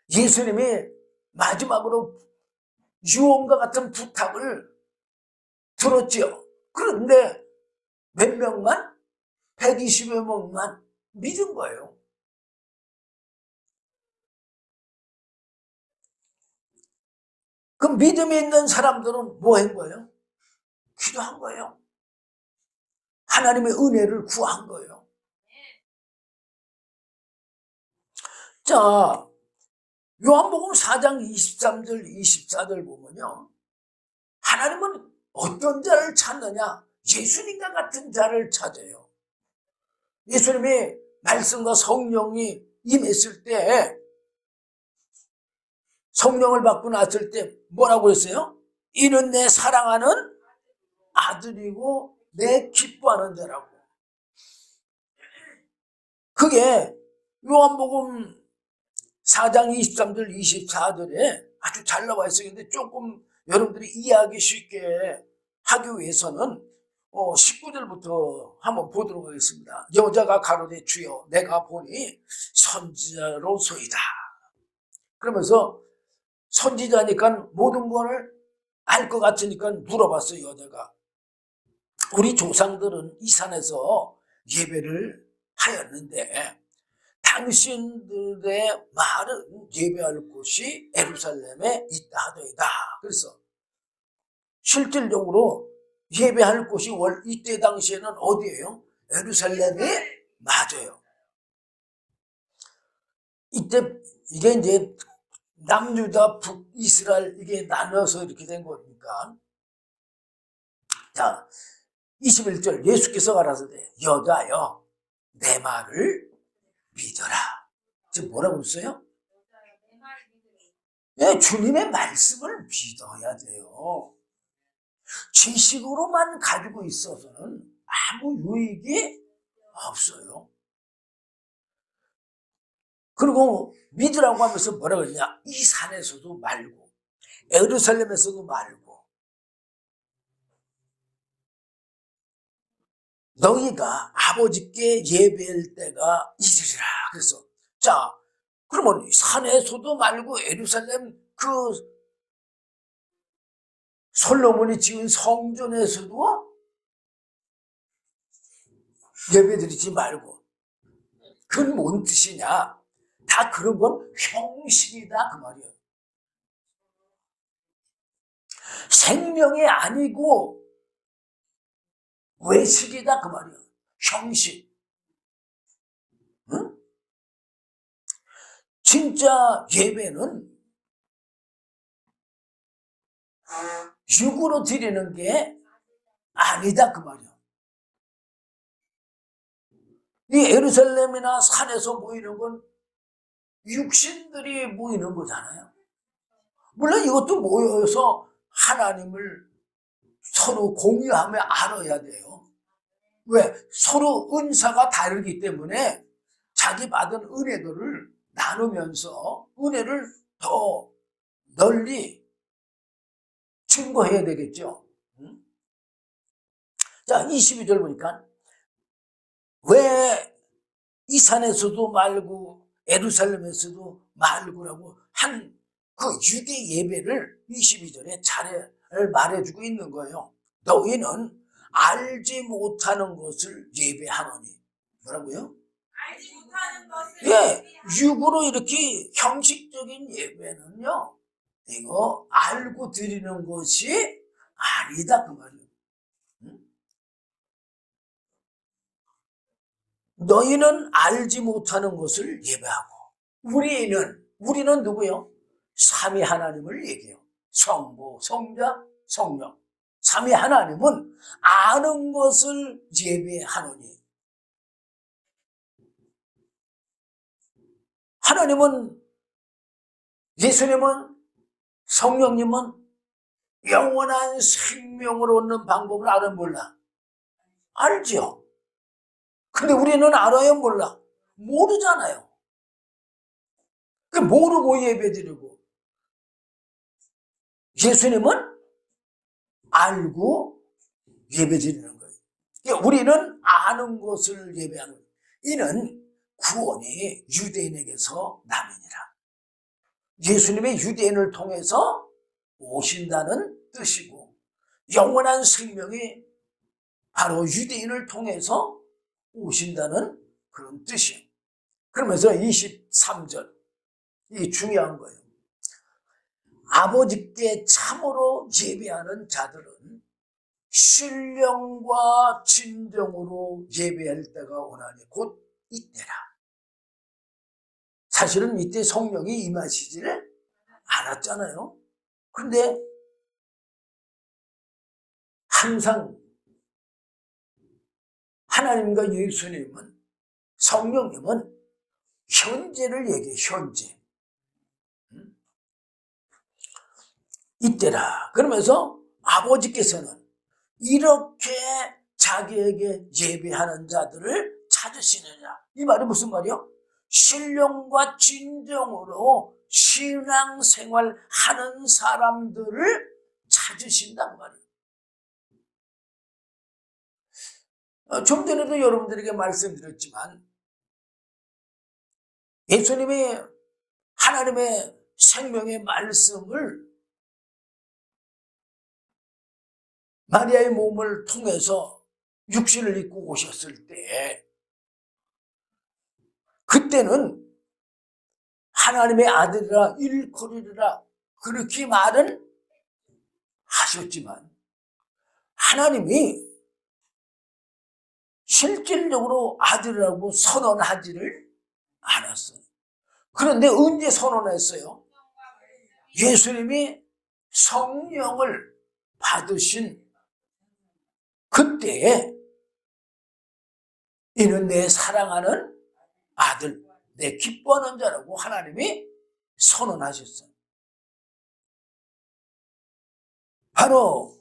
예수님이 마지막으로 유언과 같은 부탁을 들었지요. 그런데 몇 명만? 120여 명만 믿은 거예요. 그 믿음이 있는 사람들은 뭐 한 거예요? 기도한 거예요. 하나님의 은혜를 구한 거예요. 자, 요한복음 4장 23절 24절 보면요, 하나님은 어떤 자를 찾느냐? 예수님과 같은 자를 찾아요. 예수님이 말씀과 성령이 임했을 때, 성령을 받고 났을 때 뭐라고 했어요? 이는 내 사랑하는 아들이고 내 기뻐하는 자라고. 그게 요한복음 4장 23절 24절에 아주 잘 나와 있어요. 근데 조금 여러분들이 이해하기 쉽게 하기 위해서는 19절부터 한번 보도록 하겠습니다. 여자가 가로되 주여 내가 보니 선지자로소이다. 그러면서 선지자니까 모든 걸 알 것 같으니까 물어봤어요. 여자가 우리 조상들은 이 산에서 예배를 하였는데 당신들의 말은 예배할 곳이 예루살렘에 있다 하더이다. 그래서 실질적으로 예배할 곳이 이때 당시에는 어디예요? 예루살렘이 맞아요. 이때 이게 이제 남유다 북이스라엘 이게 나눠서 이렇게 된 거니까. 자, 21절 예수께서 가라사대 여자여 내 말을 믿어라. 지금 뭐라고 했어요? 네, 주님의 말씀을 믿어야 돼요. 지식으로만 가지고 있어서는 아무 유익이 없어요. 그리고 믿으라고 하면서 뭐라고 했냐? 이 산에서도 말고 예루살렘에서도 말고 너희가 아버지께 예배할 때가 이르리라. 그래서 자, 그러면 산에서도 말고 예루살렘 그 솔로몬이 지은 성전에서도 예배드리지 말고. 그건 뭔 뜻이냐? 다 그런 건 형식이다 그 말이에요. 생명이 아니고 외식이다 그 말이에요. 형식. 응? 진짜 예배는 육으로 드리는 게 아니다 그 말이에요. 이 예루살렘이나 산에서 모이는 건 육신들이 모이는 거잖아요. 물론 이것도 모여서 하나님을 서로 공유하며 알아야 돼요. 왜? 서로 은사가 다르기 때문에 자기 받은 은혜들을 나누면서 은혜를 더 널리 증거해야 되겠죠. 자, 22절 보니까 왜 이 산에서도 말고 예루살렘에서도 말고라고 한 그 유대 예배를 22절에 잘 말해주고 있는 거예요. 너희는 알지 못하는 것을 예배하노니. 뭐라고요? 알지 못하는 것을 예, 육으로 이렇게 형식적인 예배는요, 이거 알고 드리는 것이 아니다 그 말이에요. 너희는 알지 못하는 것을 예배하고, 우리는 누구요? 삼위 하나님을 얘기해요. 성부, 성자, 성령. 삼위 하나님은 아는 것을 예배하노니. 하나님은, 예수님은, 성령님은 영원한 생명을 얻는 방법을 알아 몰라? 알죠. 근데 우리는 알아요 몰라? 모르잖아요. 모르고 예배드리고, 예수님은 알고 예배드리는 거예요. 그러니까 우리는 아는 것을 예배하는 거예요. 이는 구원이 유대인에게서 남이니라. 예수님의 유대인을 통해서 오신다는 뜻이고, 영원한 생명이 바로 유대인을 통해서 오신다는 그런 뜻이에요. 그러면서 23절, 이 중요한 거예요. 아버지께 참으로 예배하는 자들은 신령과 진정으로 예배할 때가 오나니 곧 이때라. 사실은 이때 성령이 임하시지를 않았잖아요. 그런데 항상 하나님과 예수님은, 성령님은 현재를 얘기해. 현재. 이때라. 그러면서 아버지께서는 이렇게 자기에게 예배하는 자들을 찾으시느냐. 이 말이 무슨 말이요? 신령과 진정으로 신앙생활 하는 사람들을 찾으신단 말이에요. 좀 전에도 여러분들에게 말씀드렸지만, 예수님이 하나님의 생명의 말씀을 마리아의 몸을 통해서 육신을 입고 오셨을 때, 그때는 하나님의 아들이라 일컬으리라 그렇게 말은 하셨지만, 하나님이 실질적으로 아들이라고 선언하지를 않았어요. 그런데 언제 선언했어요? 예수님이 성령을 받으신 그때에 이는 내 사랑하는 아들, 내 기뻐하는 자라고 하나님이 선언하셨어요. 바로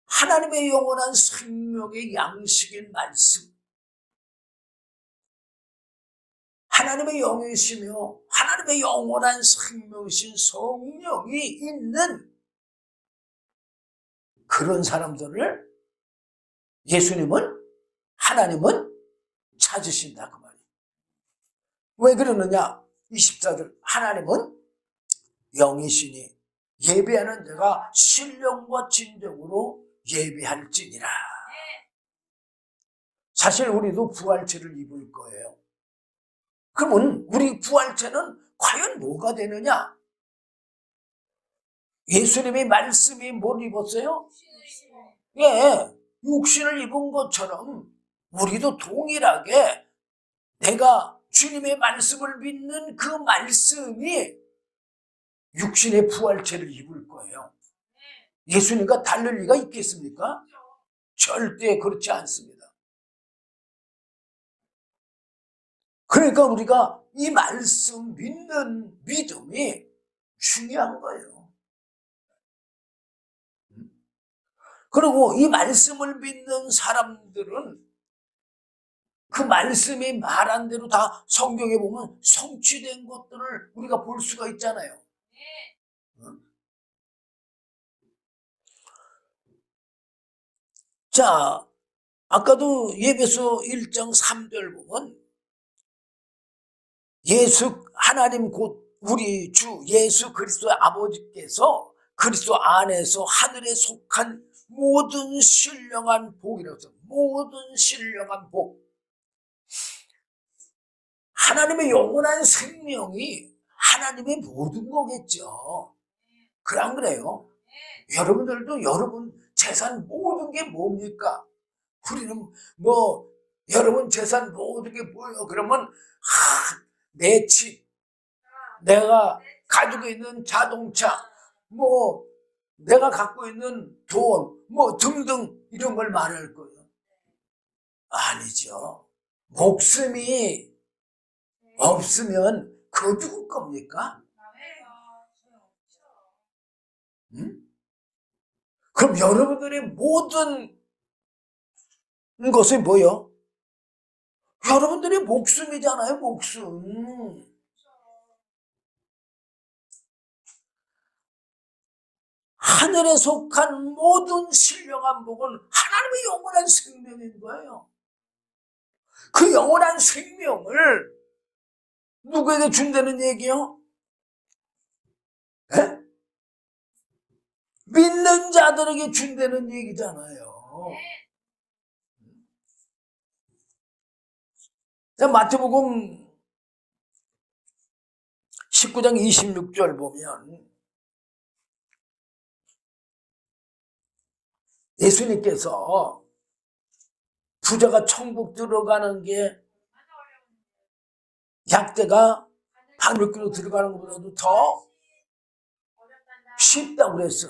하나님의 영원한 생명의 양식인 말씀, 하나님의 영이시며 하나님의 영원한 생명이신 성령이 있는 그런 사람들을 예수님은, 하나님은 찾으신다 그 말이에요. 왜 그러느냐? 24절, 하나님은 영이시니 예배하는 자가 신령과 진정으로 예배할지니라. 사실 우리도 부활체를 입을 거예요. 그러면 우리 부활체는 과연 뭐가 되느냐? 예수님의 말씀이 뭘 입었어요? 예, 육신을 입은 것처럼 우리도 동일하게 내가 주님의 말씀을 믿는 그 말씀이 육신의 부활체를 입을 거예요. 예수님과 다를 리가 있겠습니까? 절대 그렇지 않습니다. 그러니까 우리가 이 말씀 믿는 믿음이 중요한 거예요. 그리고 이 말씀을 믿는 사람들은 그 말씀이 말한 대로 다 성경에 보면 성취된 것들을 우리가 볼 수가 있잖아요. 자, 아까도 예배서 1장 3절 보면 하나님 곧 우리 주 예수 그리스도의 아버지께서 그리스도 안에서 하늘에 속한 모든 신령한 복이라고 해서 모든 신령한 복. 하나님의 영원한 생명이 하나님의 모든 거겠죠. 그래 안 그래요? 여러분들도 여러분 재산 모든 게 뭡니까? 우리는 여러분 재산 모든 게 뭐예요? 그러면 내 집, 내가 가지고 있는 자동차, 내가 갖고 있는 돈, 등등 이런 걸 말할 거예요. 아니죠. 목숨이 없으면 그거 누구 겁니까? 응? 그럼 여러분들의 모든 것이 뭐요? 여러분들의 목숨이잖아요, 목숨. 하늘에 속한 모든 신령한 복은 하나님의 영원한 생명인 거예요. 그 영원한 생명을 누구에게 준다는 얘기요? 에? 믿는 자들에게 준다는 얘기잖아요. 자, 마태복음 19장 26절 보면 예수님께서 부자가 천국 들어가는 게 약대가 바늘귀로 들어가는 것보다도 더 쉽다고 그랬어.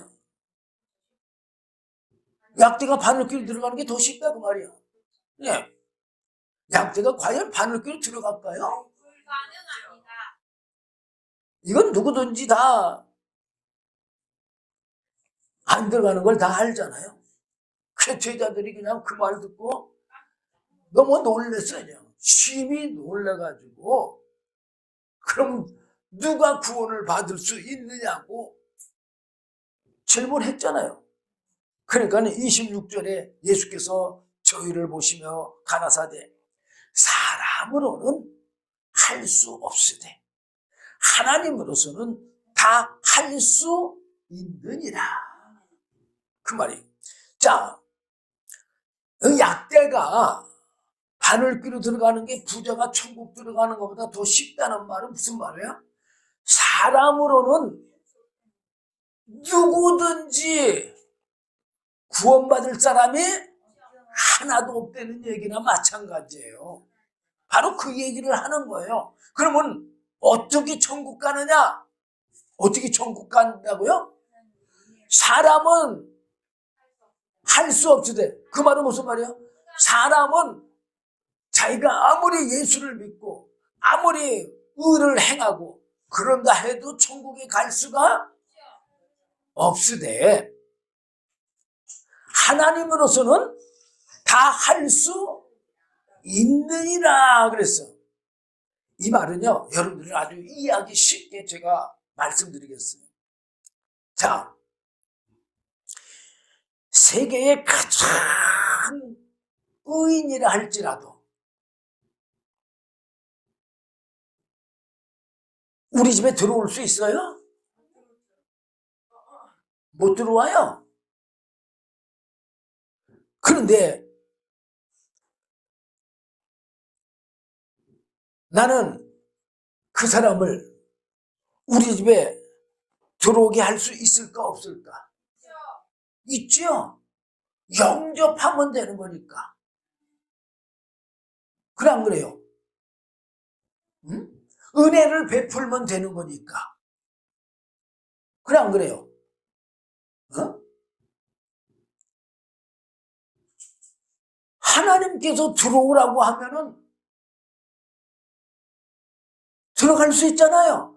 약대가 바늘귀로 들어가는 게 더 쉽다고 말이야. 네. 약대가 과연 바늘귀로 들어갈까요? 이건 누구든지 다 안 들어가는 걸 다 알잖아요. 그 제자들이 그냥 그 말 듣고 너무 놀랬어요. 그냥. 심히 놀래가지고 그럼 누가 구원을 받을 수 있느냐고 질문했잖아요. 그러니까 26절에 예수께서 저희를 보시며 가라사대 사람으로는 할 수 없으되 하나님으로서는 다 할 수 있느니라. 그 말이. 자, 약대가 바늘귀로 들어가는 게 부자가 천국 들어가는 것보다 더 쉽다는 말은 무슨 말이야? 사람으로는 누구든지 구원받을 사람이 하나도 없다는 얘기나 마찬가지예요. 바로 그 얘기를 하는 거예요. 그러면 어떻게 천국 가느냐? 어떻게 천국 간다고요? 사람은 할 수 없으되, 그 말은 무슨 말이에요? 사람은 자기가 아무리 예수를 믿고 아무리 의를 행하고 그런다 해도 천국에 갈 수가 없으되 하나님으로서는 다 할 수 있느니라 그랬어. 이 말은요, 여러분들 아주 이해하기 쉽게 제가 말씀드리겠어요. 자, 세계의 가장 의인이라 할지라도 우리 집에 들어올 수 있어요? 못 들어와요. 그런데 나는 그 사람을 우리 집에 들어오게 할 수 있을까 없을까? 있죠. 영접하면 되는 거니까. 그래 안 그래요? 응? 은혜를 베풀면 되는 거니까. 그래 안 그래요? 어? 하나님께서 들어오라고 하면은 들어갈 수 있잖아요.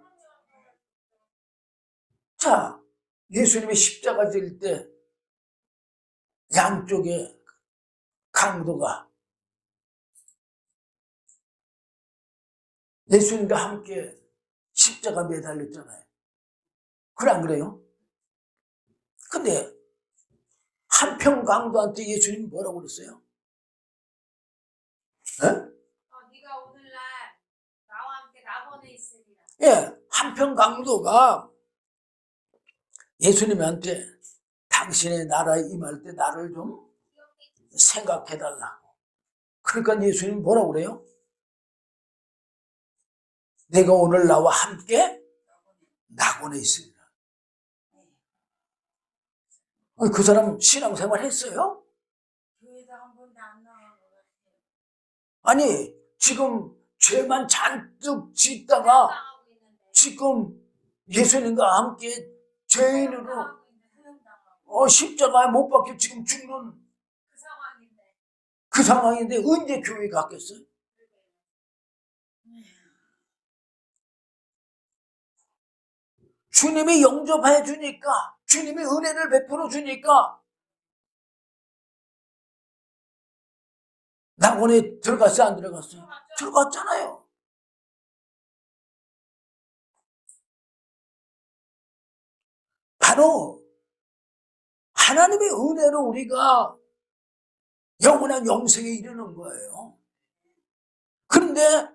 자, 예수님이 십자가 질 때 양쪽에 강도가 예수님과 함께 십자가 매달렸잖아요. 그래 안 그래요? 근데 한평 강도한테 예수님이 뭐라고 그랬어요? 네가 오늘날 나와 함께 낙원에 있으리라. 예, 한평 강도가 예수님한테 당신의 나라에 임할 때 나를 좀 생각해달라고. 그러니까 예수님이 뭐라고 그래요? 내가 오늘 나와 함께 낙원에 있으리라. 그 사람 신앙생활 했어요? 교회도 한 번도 안 나간 것 같아요. 아니, 지금 죄만 잔뜩 짓다가 당하고 있는데. 지금 예수님과 함께 죄인으로 당하고 있는데, 당하고. 십자가에 못 박혀 지금 죽는 그 상황인데. 그 상황인데 언제 교회 갔겠어요? 주님이 영접해 주니까, 주님이 은혜를 베풀어 주니까 낙원에 들어갔어요, 안 들어갔어요? 들어갔잖아요. 바로 하나님의 은혜로 우리가 영원한 영생에 이르는 거예요. 그런데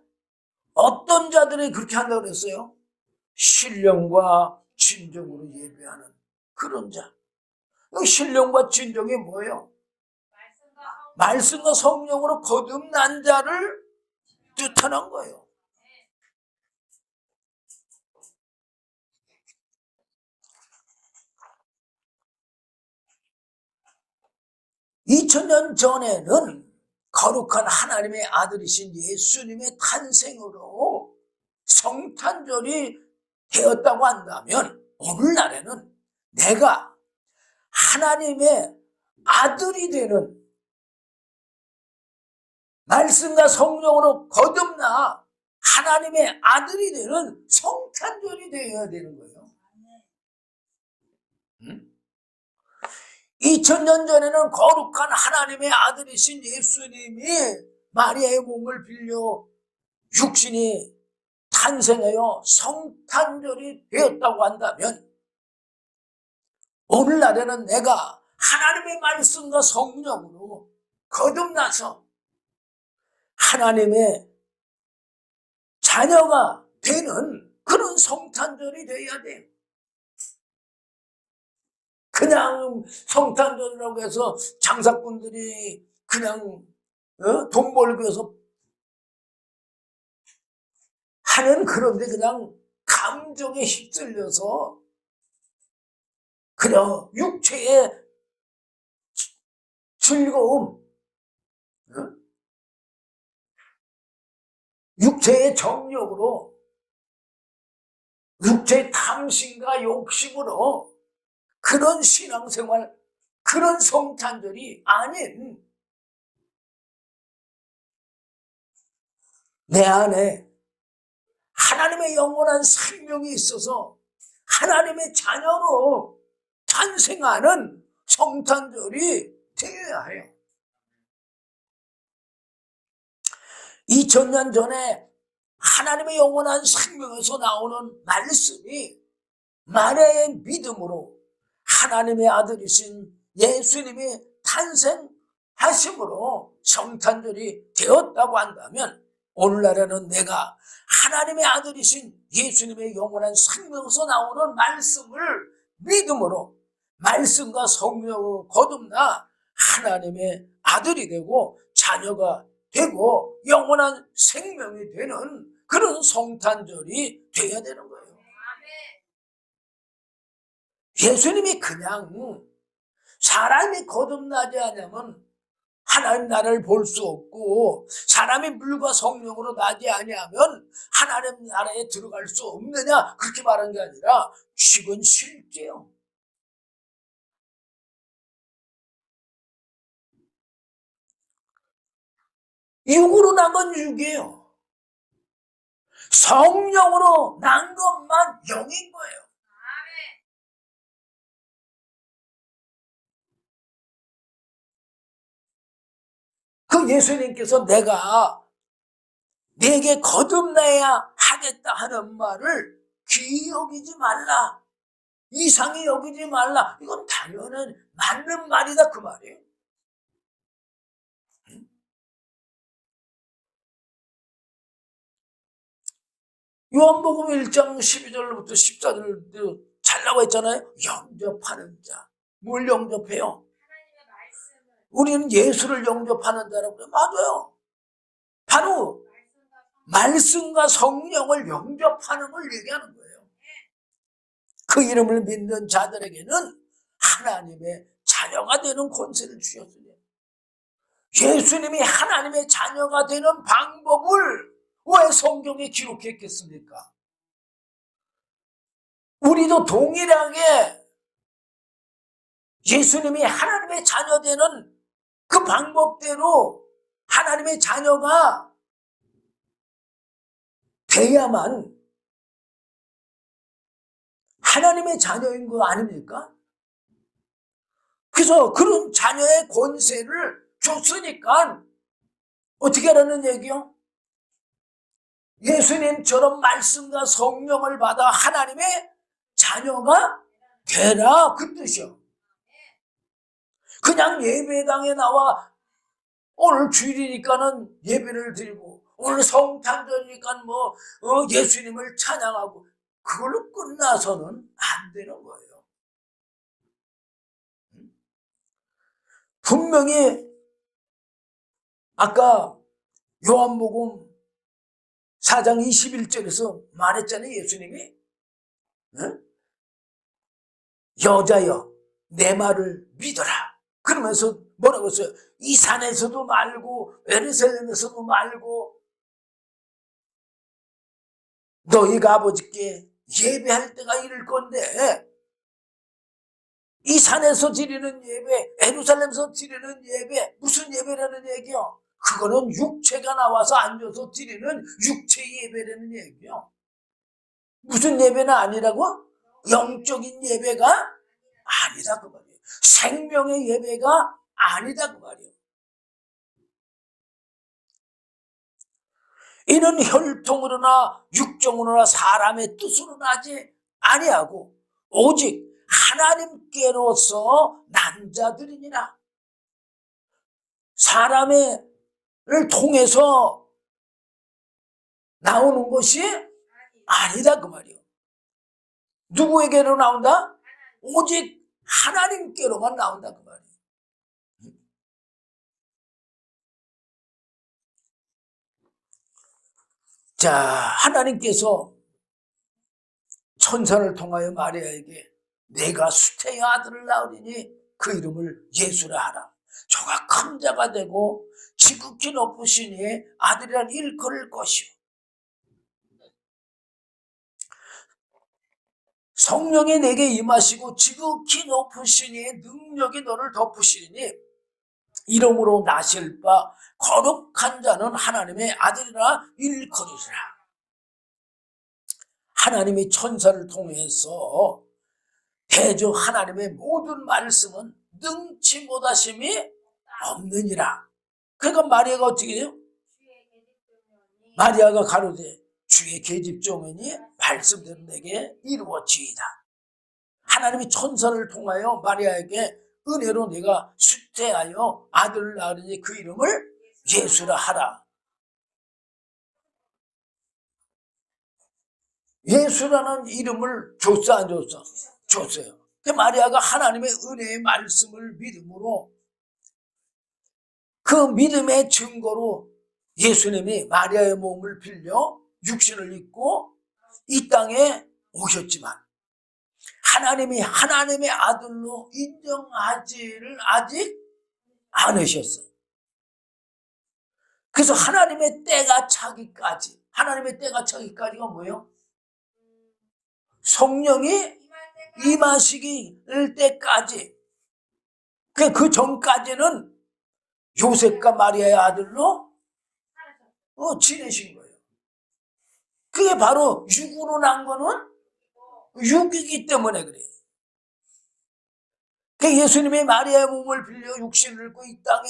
어떤 자들이 그렇게 한다고 그랬어요? 신령과 진정으로 예배하는 그런 자. 신령과 진정이 뭐예요? 말씀과 성령으로 거듭난 자를 뜻하는 거예요. 2000년 전에는 거룩한 하나님의 아들이신 예수님의 탄생으로 성탄절이 되었다고 한다면 오늘날에는 내가 하나님의 아들이 되는 말씀과 성령으로 거듭나 하나님의 아들이 되는 성탄절이 되어야 되는 거예요. 2000년 전에는 거룩한 하나님의 아들이신 예수님이 마리아의 몸을 빌려 육신이 탄생하여 성탄절이 되었다고 한다면 오늘날에는 내가 하나님의 말씀과 성령으로 거듭나서 하나님의 자녀가 되는 그런 성탄절이 되어야 돼요. 그냥 성탄절이라고 해서 장사꾼들이 그냥 돈 벌기 위해서 하는 그런데 그냥 감정에 휩쓸려서 그냥 육체의 즐거움, 육체의 정욕으로 육체의 탐심과 욕심으로 그런 신앙생활, 그런 성탄절이 아닌 내 안에 하나님의 영원한 생명이 있어서 하나님의 자녀로 탄생하는 성탄절이 되어야 해요. 2000년 전에 하나님의 영원한 생명에서 나오는 말씀이 마리아의 믿음으로 하나님의 아들이신 예수님이 탄생하심으로 성탄절이 되었다고 한다면 오늘날에는 내가 하나님의 아들이신 예수님의 영원한 생명에서 나오는 말씀을 믿음으로 말씀과 성령으로 거듭나 하나님의 아들이 되고 자녀가 되고 영원한 생명이 되는 그런 성탄절이 되어야 되는 거예요. 예수님이 그냥 사람이 거듭나지 않으면 하나님 나라를 볼 수 없고 사람이 물과 성령으로 나지 아니하면 하나님 나라에 들어갈 수 없느냐 그렇게 말한 게 아니라 이건 실제요. 육으로 난 건 육이에요. 성령으로 난 것만 영인 거예요. 아멘. 그 예수님께서 내가 내게 거듭나야 하겠다 하는 말을 귀히 여기지 말라, 이상히 여기지 말라, 이건 당연한 맞는 말이다 그 말이에요. 요한복음 1장 12절부터 14절 잘 나와 있잖아요. 영접하는 자. 뭘 영접해요? 하나님의 말씀을 우리는 예수를 영접하는 자라고 그래요. 맞아요. 바로 말씀과 성령을 영접하는 걸 얘기하는 거예요. 그 이름을 믿는 자들에게는 하나님의 자녀가 되는 권세를 주셨어요. 예수님이 하나님의 자녀가 되는 방법을 왜 성경에 기록했겠습니까? 우리도 동일하게 예수님이 하나님의 자녀 되는 그 방법대로 하나님의 자녀가 돼야만 하나님의 자녀인 거 아닙니까? 그래서 그런 자녀의 권세를 줬으니까 어떻게 하라는 얘기요? 예수님처럼 말씀과 성령을 받아 하나님의 자녀가 되라, 그 뜻이요. 그냥 예배당에 나와 오늘 주일이니까는 예배를 드리고 오늘 성탄절이니까 예수님을 찬양하고 그걸로 끝나서는 안 되는 거예요. 분명히 아까 요한복음 4장 21절에서 말했잖아요. 예수님이 여자여 내 말을 믿어라. 그러면서 뭐라고 했어요? 이 산에서도 말고 예루살렘에서도 말고 너희가 아버지께 예배할 때가 이를 건데, 이 산에서 드리는 예배, 예루살렘에서 드리는 예배, 무슨 예배라는 얘기요? 그거는 육체가 나와서 앉아서 드리는 육체의 예배라는 얘기요. 무슨 예배는 아니라고? 영적인 예배가 아니다 그 말이에요. 생명의 예배가 아니다 그 말이에요. 이는 혈통으로나 육정으로나 사람의 뜻으로 나지 아니하고 오직 하나님께로서 난 자들이니라. 사람을 통해서 나오는 것이 아니다 그 말이에요. 누구에게로 나온다? 오직 하나님께로만 나온다 그 말이에요. 자, 하나님께서 천사를 통하여 마리아에게 내가 수태의 아들을 낳으리니 그 이름을 예수라 하라. 저가 큰 자가 되고 지극히 높으신 이의 아들이란 일컬을 것이요. 성령이 내게 임하시고 지극히 높으신 이의 능력이 너를 덮으시니 이름으로 나실 바 거룩한 자는 하나님의 아들이라 일컬으리라. 하나님이 천사를 통해서 대저 하나님의 모든 말씀은 능치 못하심이 없느니라. 그러니까 마리아가 어떻게 해요? 마리아가 가로되 주의 계집종이니 말씀대로 내게 이루어지이다. 하나님이 천사를 통하여 마리아에게 은혜로 내가 수태하여 아들을 낳으니 그 이름을 예수라 하라. 예수라는 이름을 줬어 안 줬어? 줬어요. 마리아가 하나님의 은혜의 말씀을 믿음으로 그 믿음의 증거로 예수님이 마리아의 몸을 빌려 육신을 입고 이 땅에 오셨지만 하나님이 하나님의 아들로 인정하지를 아직 않으셨어요. 그래서 하나님의 때가 차기까지, 하나님의 때가 차기까지가 뭐예요? 성령이 임하시길 때까지. 그 전까지는 요셉과 마리아의 아들로 지내신 거예요. 그게 바로 육으로 난 거는 육이기 때문에 그래. 그 예수님이 마리아의 몸을 빌려 육신을 입고 이 땅에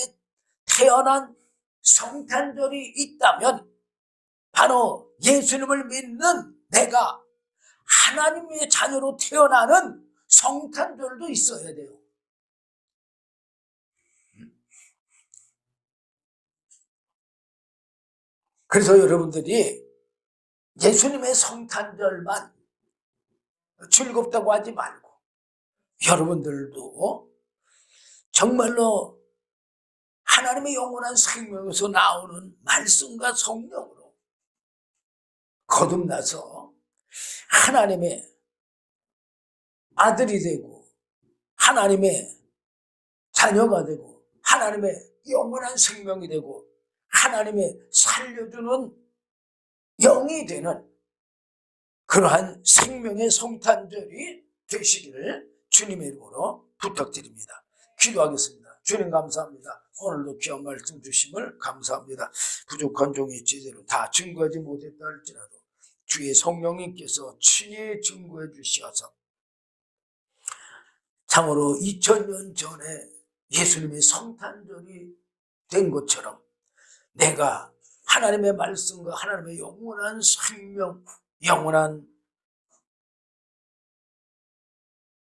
태어난 성탄절이 있다면 바로 예수님을 믿는 내가 하나님의 자녀로 태어나는 성탄절도 있어야 돼요. 그래서 여러분들이 예수님의 성탄절만 즐겁다고 하지 말고 여러분들도 정말로 하나님의 영원한 생명에서 나오는 말씀과 성령으로 거듭나서 하나님의 아들이 되고 하나님의 자녀가 되고 하나님의 영원한 생명이 되고 하나님의 살려주는 영이 되는 그러한 생명의 성탄절이 되시기를 주님의 이름으로 부탁드립니다. 기도하겠습니다. 주님 감사합니다. 오늘도 귀한 말씀 주심을 감사합니다. 부족한 종이 제대로 다 증거하지 못했다 할지라도 주의 성령님께서 친히 증거해 주시어서 참으로 2000년 전에 예수님의 성탄절이 된 것처럼 내가 하나님의 말씀과 하나님의 영원한 생명, 영원한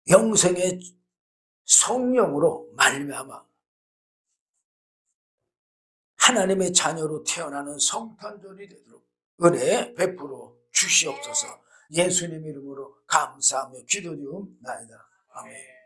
영생의 성령으로 말미암아 하나님의 자녀로 태어나는 성탄절이 되도록 은혜 베풀어 주시옵소서. 예수님 이름으로 감사하며 기도드리옵나이다. 아멘.